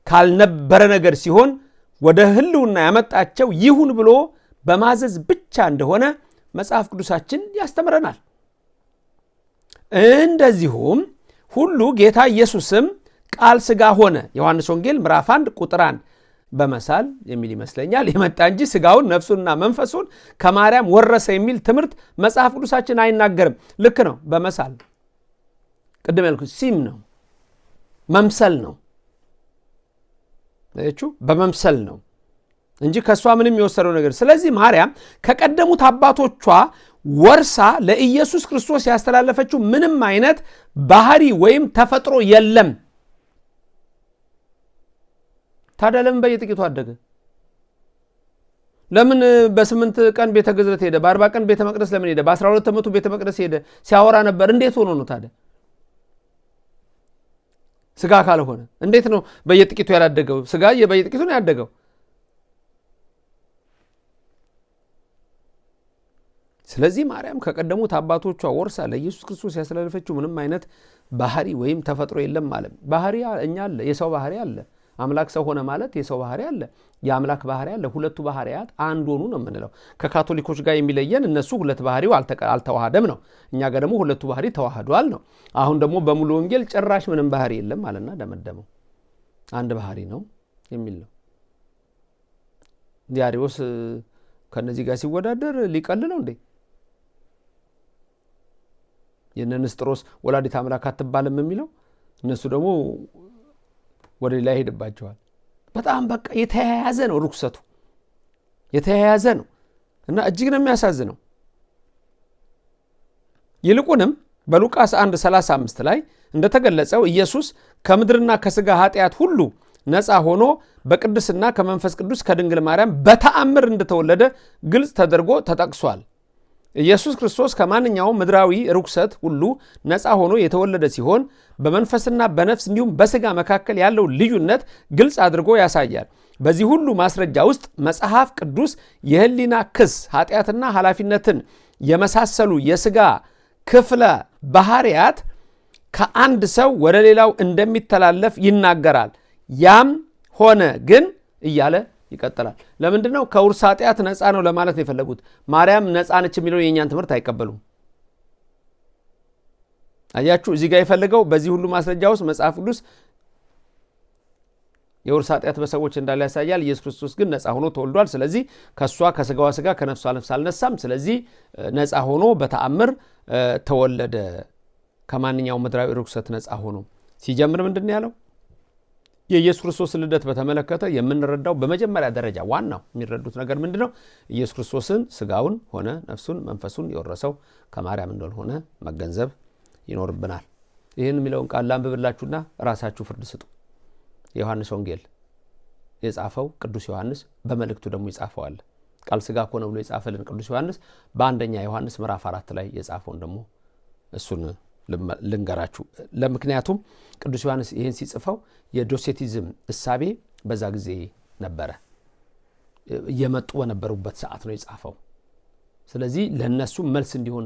[SPEAKER 1] ካልነበረ ነገር ሲሆን ወደ ህልውና ያመጣቸው ይሁን ብሎ በማዘዝ ብቻ እንደሆነ መጽሐፍ ቅዱሳችን ያስተምረናል። እንደዚሁም ሁሉ ጌታ ኢየሱስም ቃል ሥጋ ሆነ፣ ዮሐንስ ወንጌል ምዕራፍ 1 ቁጥር 1 በመሳል የሚል ይመስለኛል የመጣ እንጂ ሥጋውን ነፍሱንና መንፈሱን ከማርያም ወረሰ የሚል ትምህርት መጽሐፍ ቅዱሳችን አይናገርም። ልክ ነው። በመሳል ቅድም ያልኩት ሲም ነው፣ መምሰል ነው። በመምሰል ነው እንጂ ከሷ ምንም የወሰደው ነገር። ስለዚህ ማርያም ከቀደሙት አባቶቿ ወርሳ ለኢየሱስ ክርስቶስ ያስተላለፈችው ምንም አይነት ባህሪ ወይም ተፈጥሮ የለም። ታዲያ ለምን በየጥቂቱ አደገ? ለምን በ8 ቀን ቤተ ግዝረት ሄደ? በ40 ቀን ቤተ መቅደስ ለምን ሄደ? በ12 ዓመቱ ቤተ መቅደስ ሄደ? ሲያወራ ነበር። እንዴት ሆኖ ነው ታዲያ? ስጋ ካልሆነ እንዴት ነው በየጥቂቱ ያላደገው? ስጋ በየጥቂቱ ነው ያደገው። ስለዚህ ማርያም ከቀደሙት አባቶቿ ወርሳ ለኢየሱስ ክርስቶስ ያስተላለፈችው ምንም አይነት ባህሪ ወይም ተፈጥሮ የለም ማለት። ባህሪ እኛ አለ፣ የሰው ባህሪ አለ። አምላክ ሰው ሆነ ማለት የሰው ባህሪ አለ፣ የአምላክ ባህሪ አለ። ሁለቱ ባህሪያት አንድ ሆኑ ነው የምንለው። ከካቶሊኮች ጋር የሚለየን እነሱ ሁለት ባህሪው አልተዋሃደም ነው። እኛ ጋር ደግሞ ሁለቱ ባህሪ ተዋህዷል ነው። አሁን ደግሞ በሙሉ ወንጌል ጭራሽ ምንም ባህሪ የለም አለና ደመደመው። አንድ ባህሪ ነው የሚል ነው። ዲያሪዎስ ከነዚህ ጋር ሲወዳደር ሊቀል ነው እንዴ? የነንስጥሮስ ወላዲት አምላክ አትባልም የሚለው እነሱ ደግሞ ወደ ሌላ ሄድባቸዋል። በጣም በቃ የተያያዘ ነው፣ ርኩሰቱ የተያያዘ ነው እና እጅግ ነው የሚያሳዝነው። ይልቁንም በሉቃስ 1:35 ላይ እንደተገለጸው ኢየሱስ ከምድርና ከሥጋ ኃጢአት ሁሉ ነፃ ሆኖ በቅድስና ከመንፈስ ቅዱስ ከድንግል ማርያም በተአምር እንደተወለደ ግልጽ ተደርጎ ተጠቅሷል። ኢየሱስ ክርስቶስ ከማንኛውም ምድራዊ ርኩሰት ሁሉ ነፃ ሆኖ የተወለደ ሲሆን በመንፈስና በነፍስ እንዲሁም በሥጋ መካከል ያለው ልዩነት ግልጽ አድርጎ ያሳያል። በዚህ ሁሉ ማስረጃ ውስጥ መጽሐፍ ቅዱስ የህሊና ክስ፣ ኃጢአትና ኃላፊነትን የመሳሰሉ የሥጋ ክፍለ ባህሪያት ከአንድ ሰው ወደ ሌላው እንደሚተላለፍ ይናገራል። ያም ሆነ ግን እያለ ይቀጥላል። ለምንድን ነው ከውርስ ኃጢአት ነፃ ነው ለማለት ነው የፈለጉት። ማርያም ነፃ ነች የሚለው የእኛን ትምህርት አይቀበሉም። አያችሁ፣ እዚህ ጋር የፈለገው በዚህ ሁሉ ማስረጃ ውስጥ መጽሐፍ ቅዱስ የውርስ ኃጢአት በሰዎች እንዳለ ያሳያል። ኢየሱስ ክርስቶስ ግን ነፃ ሆኖ ተወልዷል። ስለዚህ ከሷ ከስጋዋ ስጋ ከነፍሷ ነፍስ አልነሳም። ስለዚህ ነፃ ሆኖ በተአምር ተወለደ። ከማንኛውም ምድራዊ ርኩሰት ነፃ ሆኖ ሲጀምር ምንድን ያለው? የኢየሱስ ክርስቶስ ልደት በተመለከተ የምንረዳው በመጀመሪያ ደረጃ ዋናው የሚረዱት ነገር ምንድነው? ኢየሱስ ክርስቶስን ስጋውን ሆነ ነፍሱን መንፈሱን የወረሰው ከማርያም እንደሆነ መገንዘብ ይኖርብናል። ይህን የሚለውን ቃል ላንብብላችሁና ራሳችሁ ፍርድ ስጡ። የዮሐንስ ወንጌል የጻፈው ቅዱስ ዮሐንስ በመልእክቱ ደግሞ ይጻፈዋል። ቃል ስጋ ሆነ ብሎ የጻፈልን ቅዱስ ዮሐንስ በአንደኛ ዮሐንስ ምዕራፍ 4 ላይ የጻፈውን ደግሞ እሱን ልንገራችሁ። ለምክንያቱም ቅዱስ ዮሐንስ ይህን ሲጽፈው የዶሴቲዝም እሳቤ በዛ ጊዜ ነበረ፣ እየመጡ በነበሩበት ሰዓት ነው የጻፈው። ስለዚህ ለነሱ መልስ እንዲሆን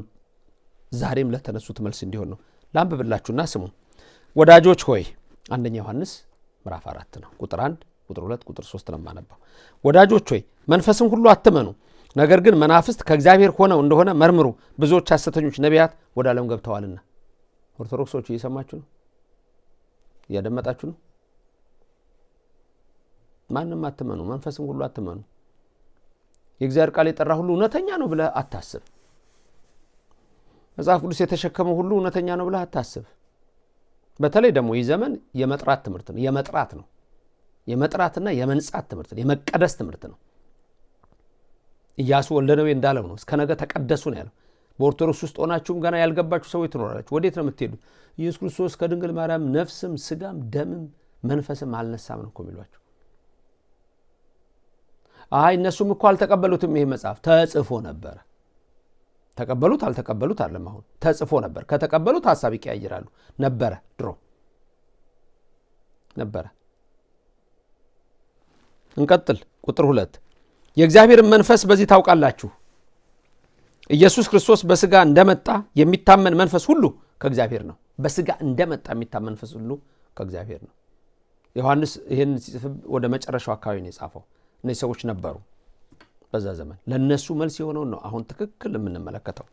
[SPEAKER 1] ዛሬም ለተነሱት መልስ እንዲሆን ነው። ላንብብላችሁና ስሙ። ወዳጆች ሆይ አንደኛ ዮሐንስ ምዕራፍ 4 ነው ቁጥር 1 ቁጥር 2 ቁጥር 3 ነው የማነባው። ወዳጆች ሆይ መንፈስን ሁሉ አትመኑ፣ ነገር ግን መናፍስት ከእግዚአብሔር ሆነው እንደሆነ መርምሩ፣ ብዙዎች ሐሰተኞች ነቢያት ወደ ዓለም ገብተዋልና። ኦርቶዶክሶች እየሰማችሁ ነው? እያደመጣችሁ ነው? ማንም አትመኑ፣ መንፈስን ሁሉ አትመኑ። የእግዚአብሔር ቃል የጠራ ሁሉ እውነተኛ ነው ብለህ አታስብ። መጽሐፍ ቅዱስ የተሸከመው ሁሉ እውነተኛ ነው ብለህ አታስብ። በተለይ ደግሞ ይህ ዘመን የመጥራት ትምህርት ነው። የመጥራትና የመንጻት ትምህርት ነው። የመቀደስ ትምህርት ነው። ኢያሱ ወልደ ነዌ እንዳለው ነው፣ እስከ ነገ ተቀደሱ ነው ያለው። በኦርቶዶክስ ውስጥ ሆናችሁም ገና ያልገባችሁ ሰዎች ትኖራላችሁ። ወዴት ነው የምትሄዱት? ኢየሱስ ክርስቶስ ከድንግል ማርያም ነፍስም ስጋም ደምም መንፈስም አልነሳም ነው እኮ የሚሏቸው። እነሱም እኮ አልተቀበሉትም። ይሄ መጽሐፍ ተጽፎ ነበረ። ተቀበሉት አልተቀበሉት አይደለም፣ አሁን ተጽፎ ነበር። ከተቀበሉት ሐሳብ ይቀያይራሉ። ነበረ፣ ድሮ ነበረ። እንቀጥል። ቁጥር 2 የእግዚአብሔርን መንፈስ በዚህ ታውቃላችሁ፣ ኢየሱስ ክርስቶስ በስጋ እንደመጣ የሚታመን መንፈስ ሁሉ ከእግዚአብሔር ነው። በስጋ እንደመጣ የሚታመን መንፈስ ሁሉ ከእግዚአብሔር ነው። ዮሐንስ ይህን ሲጽፍ ወደ መጨረሻው አካባቢ ነው የጻፈው። እነዚህ ሰዎች ነበሩ በዛ ዘመን። ለነሱ መልስ የሆነው ነው አሁን ትክክል የምንመለከተው።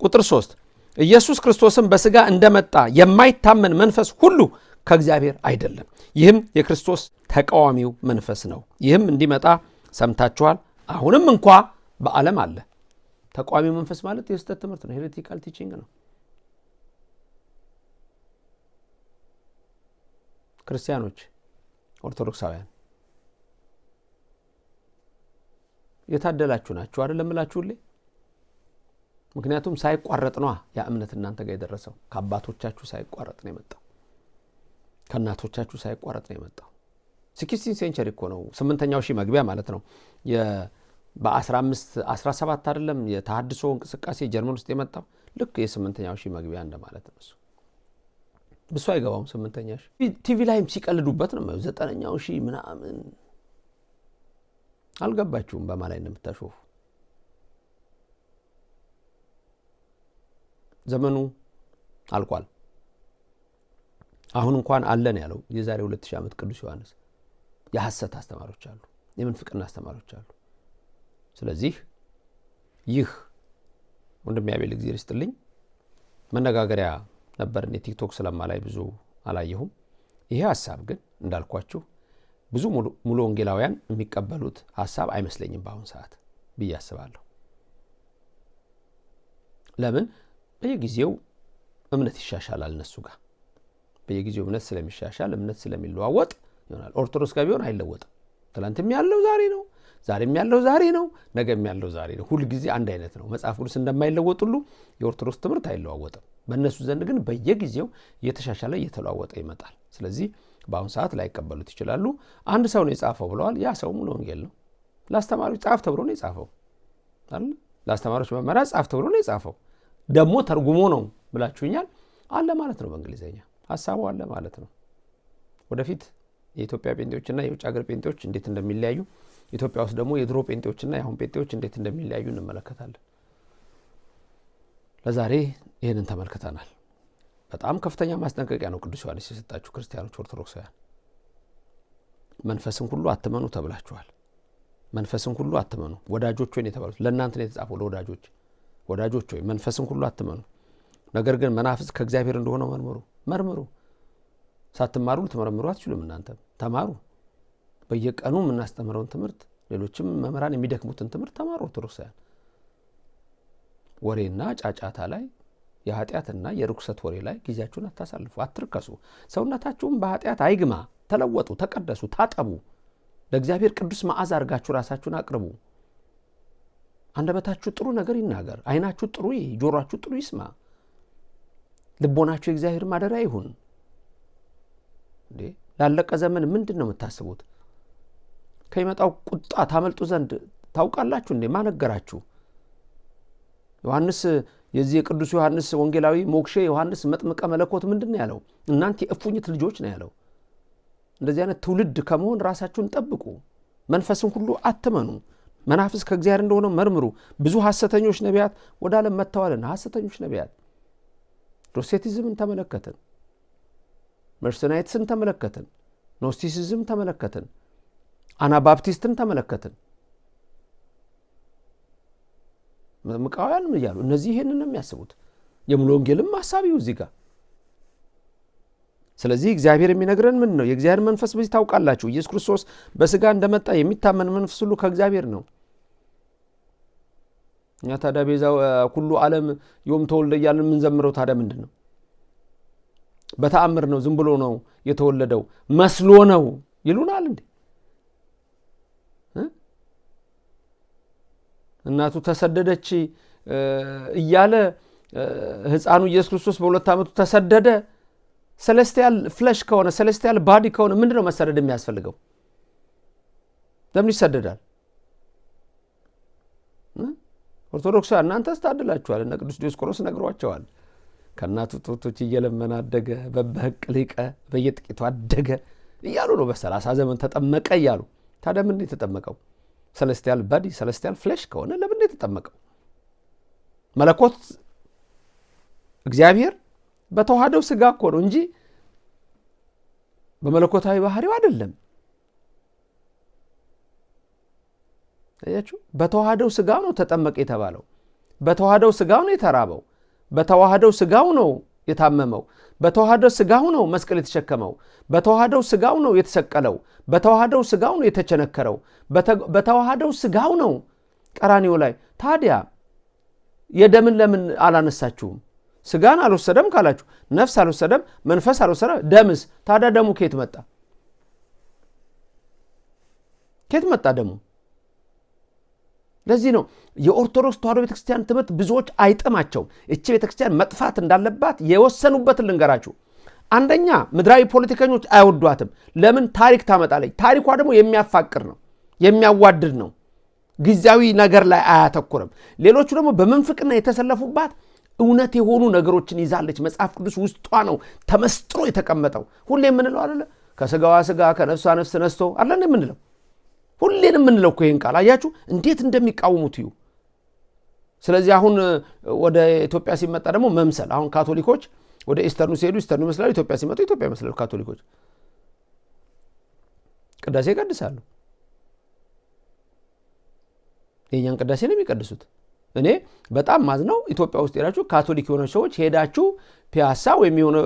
[SPEAKER 1] ቁጥር 3 ኢየሱስ ክርስቶስም በስጋ እንደመጣ የማይታመን መንፈስ ሁሉ ከእግዚአብሔር አይደለም፣ ይህም የክርስቶስ ተቃዋሚው መንፈስ ነው። ይህም እንዲመጣ ሰምታችኋል፣ አሁንም እንኳ በዓለም አለ። ተቃዋሚው መንፈስ ማለት የስህተት ትምህርት ነው። ሄሬቲካል ቲቺንግ ነው። ክርስቲያኖች ኦርቶዶክሳውያን የታደላችሁ ናችሁ አይደለም እላችሁልኝ። ምክንያቱም ሳይቋረጥ ነው ያ እምነት እናንተ ጋር የደረሰው። ከአባቶቻችሁ ሳይቋረጥ ነው የመጣው። ከእናቶቻችሁ ሳይቋረጥ ነው የመጣው። 16 ሴንቸሪ እኮ ነው፣ 8ኛው ሺህ መግቢያ ማለት ነው። በ1517 አይደለም የተሐድሶ እንቅስቃሴ ጀርመን ውስጥ የመጣው። ልክ የ8ኛው ሺህ መግቢያ እንደማለት ነው። እሱ አይገባውም 8ኛው ሺህ። ቲቪ ላይም ሲቀልዱበት ነው 9ኛው ሺህ ምናምን። አልገባችሁም በማን ላይ እንደምታሾፉ። ዘመኑ አልቋል። አሁን እንኳን አለን ያለው የዛሬ 2000 ዓመት ቅዱስ ዮሐንስ። የሐሰት አስተማሪዎች አሉ፣ የምንፍቅና አስተማሪዎች አሉ። ስለዚህ ይህ ወንድም ያቤል እግዚአብሔር ይስጥልኝ መነጋገሪያ ነበር። እኔ ቲክቶክ ስለማላይ ብዙ አላየሁም። ይሄ ሐሳብ ግን እንዳልኳችሁ ብዙ ሙሉ ወንጌላውያን የሚቀበሉት ሐሳብ አይመስለኝም በአሁን ሰዓት ብዬ አስባለሁ። ለምን? በየጊዜው እምነት ይሻሻላል። እነሱ ጋር በየጊዜው እምነት ስለሚሻሻል እምነት ስለሚለዋወጥ ይሆናል። ኦርቶዶክስ ጋር ቢሆን አይለወጥም። ትላንትም ያለው ዛሬ ነው፣ ዛሬም ያለው ዛሬ ነው፣ ነገም ያለው ዛሬ ነው። ሁሉ ጊዜ አንድ አይነት ነው። መጽሐፍ ቅዱስ እንደማይለወጥ ሁሉ የኦርቶዶክስ ትምህርት አይለዋወጥም። በእነሱ ዘንድ ግን በየጊዜው እየተሻሻለ እየተለዋወጠ ይመጣል። ስለዚህ በአሁን ሰዓት ላይቀበሉት ይችላሉ። አንድ ሰው ነው የጻፈው ብለዋል። ያ ሰው ሙሉ ወንጌል ነው። ለአስተማሪዎች ጻፍ ተብሎ ነው የጻፈው አይደል? ለአስተማሪዎች መመሪያ ጻፍ ተብሎ ነው የጻፈው። ደግሞ ተርጉሞ ነው ብላችሁኛል። አለ ማለት ነው። በእንግሊዘኛ ሐሳቡ አለ ማለት ነው። ወደፊት የኢትዮጵያ ጴንጤዎችና የውጭ ሀገር ጴንጤዎች እንዴት እንደሚለያዩ፣ ኢትዮጵያ ውስጥ ደግሞ የድሮ ጴንጤዎችና የአሁን ጴንጤዎች እንዴት እንደሚለያዩ እንመለከታለን። ለዛሬ ይህንን ተመልክተናል። በጣም ከፍተኛ ማስጠንቀቂያ ነው ቅዱስ ዮሐንስ የሰጣችሁ ክርስቲያኖች፣ ኦርቶዶክሳውያን። መንፈስን ሁሉ አትመኑ ተብላችኋል። መንፈስን ሁሉ አትመኑ ወዳጆች ሆይ የተባሉት ለእናንተ ነው የተጻፈው። ለወዳጆች ወዳጆች ሆይ መንፈስን ሁሉ አትመኑ፣ ነገር ግን መናፍስት ከእግዚአብሔር እንደሆነ መርምሩ። ሳትማሩ ልትመረምሩ አትችሉም። እናንተ ተማሩ። በየቀኑ የምናስተምረውን ትምህርት ሌሎችም መምህራን የሚደክሙትን ትምህርት ተማሩ። ኦርቶዶክሳውያን ወሬና ጫጫታ ላይ የኃጢአትና የርኩሰት ወሬ ላይ ጊዜያችሁን አታሳልፉ፣ አትርከሱ። ሰውነታችሁም በኃጢአት አይግማ፣ ተለወጡ፣ ተቀደሱ፣ ታጠቡ። ለእግዚአብሔር ቅዱስ መዓዛ አድርጋችሁ ራሳችሁን አቅርቡ። አንደበታችሁ ጥሩ ነገር ይናገር፣ ዓይናችሁ ጥሩ ይይ፣ ጆሮአችሁ ጥሩ ይስማ፣ ልቦናችሁ የእግዚአብሔር ማደሪያ ይሁን። እንዴ ላለቀ ዘመን ምንድን ነው የምታስቡት? ከሚመጣው ቁጣ ታመልጡ ዘንድ ታውቃላችሁ እንዴ? ማነገራችሁ? ዮሐንስ የዚህ የቅዱስ ዮሐንስ ወንጌላዊ ሞክሼ ዮሐንስ መጥምቀ መለኮት ምንድን ነው ያለው? እናንተ የእፉኝት ልጆች ነው ያለው። እንደዚህ አይነት ትውልድ ከመሆን ራሳችሁን ጠብቁ። መንፈስን ሁሉ አትመኑ። መናፍስ ከእግዚአብሔር እንደሆነ መርምሩ። ብዙ ሐሰተኞች ነቢያት ወደ ዓለም መጥተዋልና። ሐሰተኞች ነቢያት ዶሴቲዝምን ተመለከትን፣ መርሰናይትስን ተመለከትን፣ ኖስቲሲዝም ተመለከትን፣ አናባፕቲስትን ተመለከትን። መጥምቃውያን ምን ያሉ? እነዚህ ይሄንን ነው የሚያስቡት። የሙሉ ወንጌልም ሐሳቢው እዚህ ጋር። ስለዚህ እግዚአብሔር የሚነግረን ምን ነው? የእግዚአብሔር መንፈስ በዚህ ታውቃላችሁ፣ ኢየሱስ ክርስቶስ በሥጋ እንደመጣ የሚታመን መንፈስ ሁሉ ከእግዚአብሔር ነው። እኛ ታዲያ ቤዛው ሁሉ ዓለም ዮም ተወልደ እያልን የምንዘምረው ታዲያ ምንድን ነው? በተአምር ነው፣ ዝም ብሎ ነው የተወለደው መስሎ ነው ይሉናል እንዴ? እናቱ ተሰደደች እያለ ሕፃኑ ኢየሱስ ክርስቶስ በ2 ዓመቱ ተሰደደ። ሴሌስቲያል ፍለሽ ከሆነ ሴሌስቲያል ባዲ ከሆነ ምንድን ነው መሰደድ የሚያስፈልገው? ለምን ይሰደዳል? ኦርቶዶክሳውያን እናንተስ ታድላችኋል። እነ ቅዱስ ዲዮስቆሮስ ነግሯቸዋል። ከእናቱ ጡቶች እየለመነ አደገ፣ በበህቅ ሊቀ በየጥቂቱ አደገ እያሉ ነው። በ30 ዘመን ተጠመቀ እያሉ። ታዲያ ምንድን የተጠመቀው? ሴሌስቲያል ባዲ ሴሌስቲያል ፍለሽ ከሆነ ለምን የተጠመቀው? መለኮት እግዚአብሔር በተዋህደው ሥጋ እኮ ነው እንጂ በመለኮታዊ ባህሪው አይደለም። አያችሁ፣ በተዋህደው ሥጋው ነው ተጠመቀ የተባለው። በተዋህደው ሥጋው ነው የተራበው። በተዋህደው ሥጋው ነው የታመመው። በተዋህደው ሥጋው ነው መስቀል የተሸከመው። በተዋህደው ሥጋው ነው የተሰቀለው። በተዋህደው ሥጋው ነው የተቸነከረው። በተዋህደው ሥጋው ነው ቀራንዮ ላይ። ታዲያ የደምን ለምን አላነሳችሁም? ሥጋን አልወሰደም ካላችሁ፣ ነፍስ አልወሰደም፣ መንፈስ አልወሰደም፣ ደምስ? ታዲያ ደሙ ከየት መጣ? ከየት መጣ ደሙ? ለዚህ ነው የኦርቶዶክስ ተዋሕዶ ቤተክርስቲያን ትምህርት ብዙዎች አይጥማቸውም። እቺ ቤተክርስቲያን መጥፋት እንዳለባት የወሰኑበትን ልንገራችሁ። አንደኛ ምድራዊ ፖለቲከኞች አይወዷትም። ለምን? ታሪክ ታመጣለች። ታሪኳ ደግሞ የሚያፋቅር ነው፣ የሚያዋድድ ነው። ጊዜያዊ ነገር ላይ አያተኩርም። ሌሎቹ ደግሞ በመንፍቅና የተሰለፉባት እውነት የሆኑ ነገሮችን ይዛለች። መጽሐፍ ቅዱስ ውስጧ ነው ተመስጥሮ የተቀመጠው። ሁሌ የምንለው አይደለ? ከሥጋዋ ሥጋ ከነፍሷ ነፍስ ነስቶ አለን የምንለው። ሁሌን የምንለው እኮ ይህን ቃል አያችሁ እንዴት እንደሚቃወሙት እዩ። ስለዚህ አሁን ወደ ኢትዮጵያ ሲመጣ ደግሞ መምሰል። አሁን ካቶሊኮች ወደ ኢስተርኑ ሲሄዱ ኢስተርኑ ይመስላሉ፣ ኢትዮጵያ ሲመጡ ኢትዮጵያ ይመስላሉ። ካቶሊኮች ቅዳሴ ይቀድሳሉ። የእኛን ቅዳሴ ነው የሚቀድሱት። እኔ በጣም ማዝነው ኢትዮጵያ ውስጥ ሄዳችሁ ካቶሊክ የሆነ ሰዎች ሄዳችሁ ፒያሳ ወይም የሆነ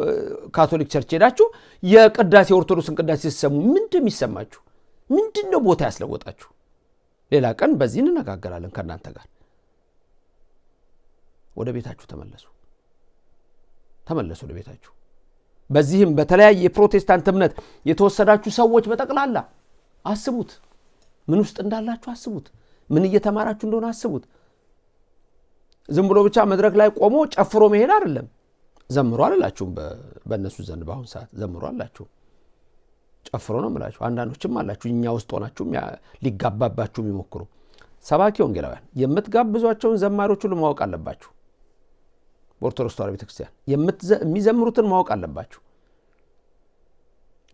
[SPEAKER 1] ካቶሊክ ቸርች ሄዳችሁ የቅዳሴ ኦርቶዶክስን ቅዳሴ ሲሰሙ ምንድን የሚሰማችሁ? ምንድን ነው ቦታ ያስለወጣችሁ? ሌላ ቀን በዚህ እንነጋገራለን ከእናንተ ጋር። ወደ ቤታችሁ ተመለሱ፣ ተመለሱ ወደ ቤታችሁ። በዚህም በተለያየ የፕሮቴስታንት እምነት የተወሰዳችሁ ሰዎች በጠቅላላ አስቡት፣ ምን ውስጥ እንዳላችሁ አስቡት፣ ምን እየተማራችሁ እንደሆነ አስቡት። ዝም ብሎ ብቻ መድረክ ላይ ቆሞ ጨፍሮ መሄድ አይደለም። ዘምሮ አላችሁም፣ በእነሱ ዘንድ በአሁን ሰዓት ዘምሮ አላችሁ፣ ጨፍሮ ነው የምላችሁ። አንዳንዶችም አላችሁ እኛ ውስጥ ሆናችሁም ሊጋባባችሁ የሚሞክሩ ሰባኪ ወንጌላውያን። የምትጋብዟቸውን ዘማሪዎች ሁሉ ማወቅ አለባችሁ። በኦርቶዶክስ ተዋሕዶ ቤተክርስቲያን የሚዘምሩትን ማወቅ አለባችሁ።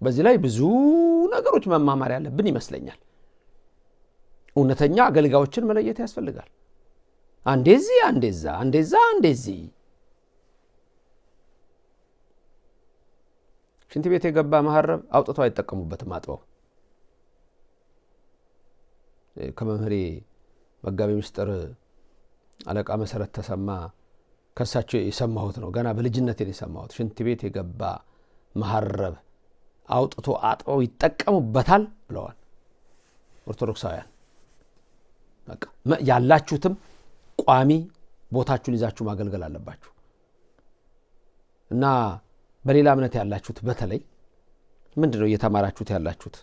[SPEAKER 1] በዚህ ላይ ብዙ ነገሮች መማማር ያለብን ይመስለኛል። እውነተኛ አገልጋዮችን መለየት ያስፈልጋል። አንዴዚህ አንዴዛ አንዴዛ አንዴዚህ ሽንት ቤት የገባ መሐረብ አውጥተው አይጠቀሙበትም አጥበው። ከመምህሬ መጋቤ ምስጢር አለቃ መሰረት ተሰማ ከሳቸው የሰማሁት ነው። ገና በልጅነቴ የሰማሁት ሽንት ቤት የገባ መሐረብ አውጥቶ አጥበው ይጠቀሙበታል ብለዋል። ኦርቶዶክሳውያን በቃ ያላችሁትም ቋሚ ቦታችሁን ይዛችሁ ማገልገል አለባችሁ። እና በሌላ እምነት ያላችሁት በተለይ ምንድነው እየተማራችሁት ያላችሁት?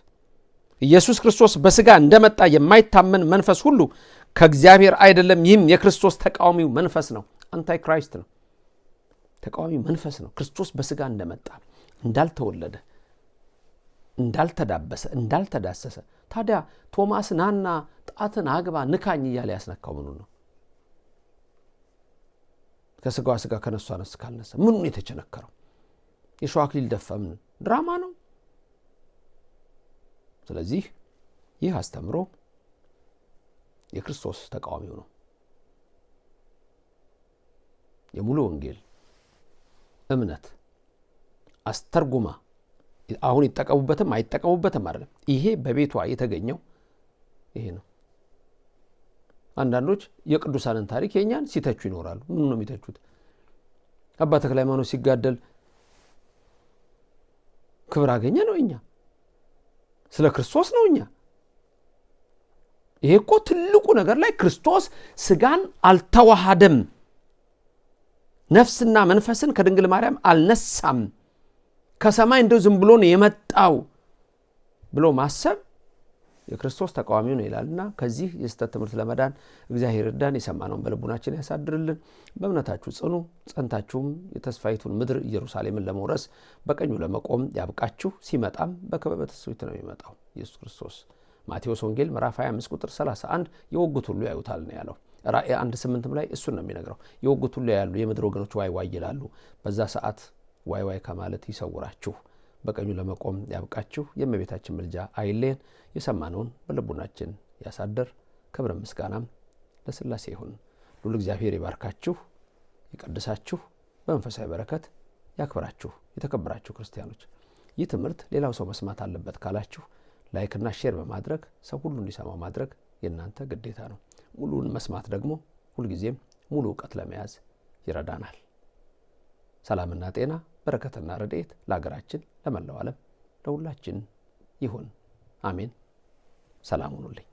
[SPEAKER 1] ኢየሱስ ክርስቶስ በስጋ እንደመጣ የማይታመን መንፈስ ሁሉ ከእግዚአብሔር አይደለም። ይህም የክርስቶስ ተቃዋሚው መንፈስ ነው። አንታይ ክራይስት ነው። ተቃዋሚ መንፈስ ነው። ክርስቶስ በስጋ እንደመጣ እንዳልተወለደ፣ እንዳልተዳበሰ፣ እንዳልተዳሰሰ። ታዲያ ቶማስ ናና ጣትን አግባ ንካኝ እያለ ያስነካው ምኑ ነው? ከስጋዋ ስጋ ከነሷ ነፍስ ካልነሳ ምኑን የተቸነከረው? የሸዋ አክሊል ደፋ? ምን ድራማ ነው? ስለዚህ ይህ አስተምሮ የክርስቶስ ተቃዋሚው ነው። የሙሉ ወንጌል እምነት አስተርጉማ አሁን ይጠቀሙበትም አይጠቀሙበትም አይደለም። ይሄ በቤቷ የተገኘው ይሄ ነው። አንዳንዶች የቅዱሳንን ታሪክ የኛን ሲተቹ ይኖራሉ። ምን ነው የሚተቹት? አባ ተክለ ሃይማኖት ሲጋደል ክብር አገኘ ነው እኛ? ስለ ክርስቶስ ነው እኛ? ይሄ እኮ ትልቁ ነገር ላይ ክርስቶስ ስጋን አልተዋሃደም፣ ነፍስና መንፈስን ከድንግል ማርያም አልነሳም፣ ከሰማይ እንደው ዝም ብሎ ነው የመጣው ብሎ ማሰብ የክርስቶስ ተቃዋሚው ነው ይላልና ከዚህ የስተት ትምህርት ለመዳን እግዚአብሔር ይርዳን። የሰማነውን በልቡናችን ያሳድርልን። በእምነታችሁ ጽኑ፣ ጸንታችሁም የተስፋይቱን ምድር ኢየሩሳሌምን ለመውረስ በቀኙ ለመቆም ያብቃችሁ። ሲመጣም በክብር በትስብእት ነው የሚመጣው ኢየሱስ ክርስቶስ። ማቴዎስ ወንጌል ምዕራፍ 25 ቁጥር 31 የወጉት ሁሉ ያዩታል ነው ያለው። ራእይ 1:8 ላይ እሱን ነው የሚነግረው። የወጉት ሁሉ ያያሉ፣ የምድር ወገኖች ዋይ ዋይ ይላሉ። በዛ ሰዓት ዋይ ዋይ ከማለት ይሰውራችሁ፣ በቀኙ ለመቆም ያብቃችሁ። የእመቤታችን ምልጃ አይለየን። የሰማነውን በልቡናችን ያሳድር። ክብር ምስጋናም ለሥላሴ ይሁን። ሁሉ እግዚአብሔር ይባርካችሁ፣ ይቀድሳችሁ፣ በመንፈሳዊ በረከት ያክብራችሁ። የተከበራችሁ ክርስቲያኖች ይህ ትምህርት ሌላው ሰው መስማት አለበት ካላችሁ ላይክና ሼር በማድረግ ሰው ሁሉ እንዲሰማው ማድረግ የእናንተ ግዴታ ነው። ሙሉውን መስማት ደግሞ ሁልጊዜም ሙሉ ዕውቀት ለመያዝ ይረዳናል። ሰላምና ጤና በረከትና ረድኤት ለሀገራችን ለመላው ዓለም ለሁላችን ይሁን። አሜን። ሰላም ሁኑልኝ።